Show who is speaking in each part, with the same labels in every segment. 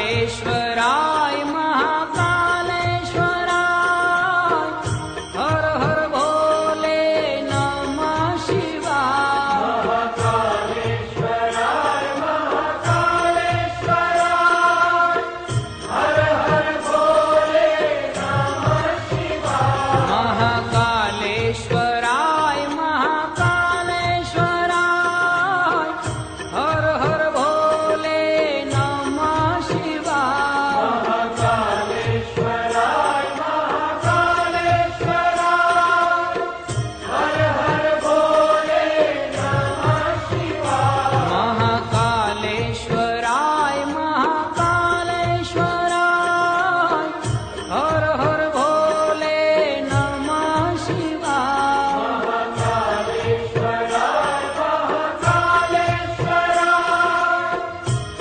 Speaker 1: महाकालेश्वराय महाकालेश्वराय हर हर भोले नमः शिवाय।
Speaker 2: महाकालेश्वराय महाकालेश्वराय हर हर भोले नमः शिवाय।
Speaker 1: महाकालेश्वराय महाकालेश्वराय हर हर भोले नमः शिवाय।
Speaker 2: महाकालेश्वराय महाकालेश्वराय हर हर भोले नमः शिवाय।
Speaker 1: महाकालेश्वराय महाकालेश्वराय हर हर भोले नमः शिवाय।
Speaker 2: महाकालेश्वराय महाकालेश्वराय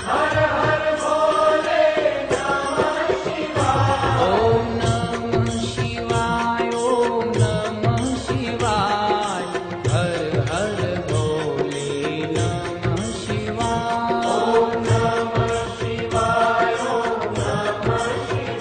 Speaker 2: हर हर भोले नमः शिवाय।
Speaker 1: ओम नमः शिवाय ओम नमः शिवाय हर हर भोले नमः शिवाय।
Speaker 2: ओम नमः शिवाय ओम नमः शिवाय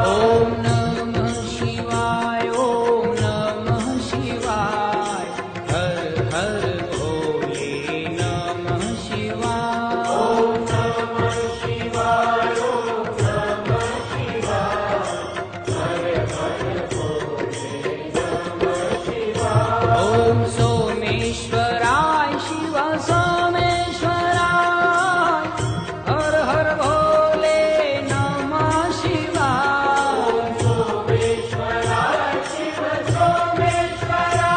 Speaker 1: ओम नमः शिवाय ओम नमः शिवाय हर हर भोले नमः शिवाय।
Speaker 2: ओम नमः शिवाय ओम नमः शिवाय
Speaker 1: ओम सोमेश्वराय शिव सोमेश्वराय हर हर भोले नमः शिवाय।
Speaker 2: सोमेश्वराय शिव सोमेश्वराय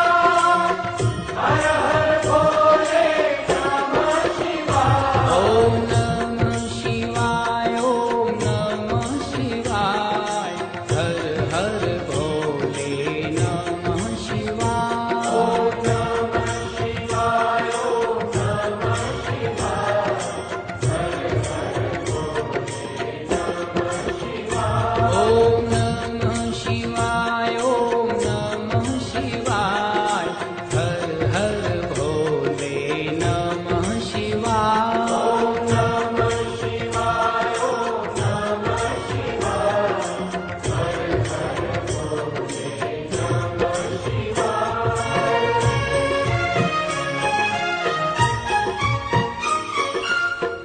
Speaker 2: हर हर भोले नमः शिवाय।
Speaker 1: ओम नमः शिवाय ओम नमः शिवाय हर हर भोले नमः शिवाय।
Speaker 2: ओम नमः शिवाय ओम नमः शिवाय
Speaker 1: ओम नमः शिवाय ओम नमः शिवाय हर हर भोले नमः शिवाय।
Speaker 2: ओम नमः शिवाय ओम नमः शिवाय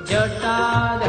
Speaker 1: जटाधर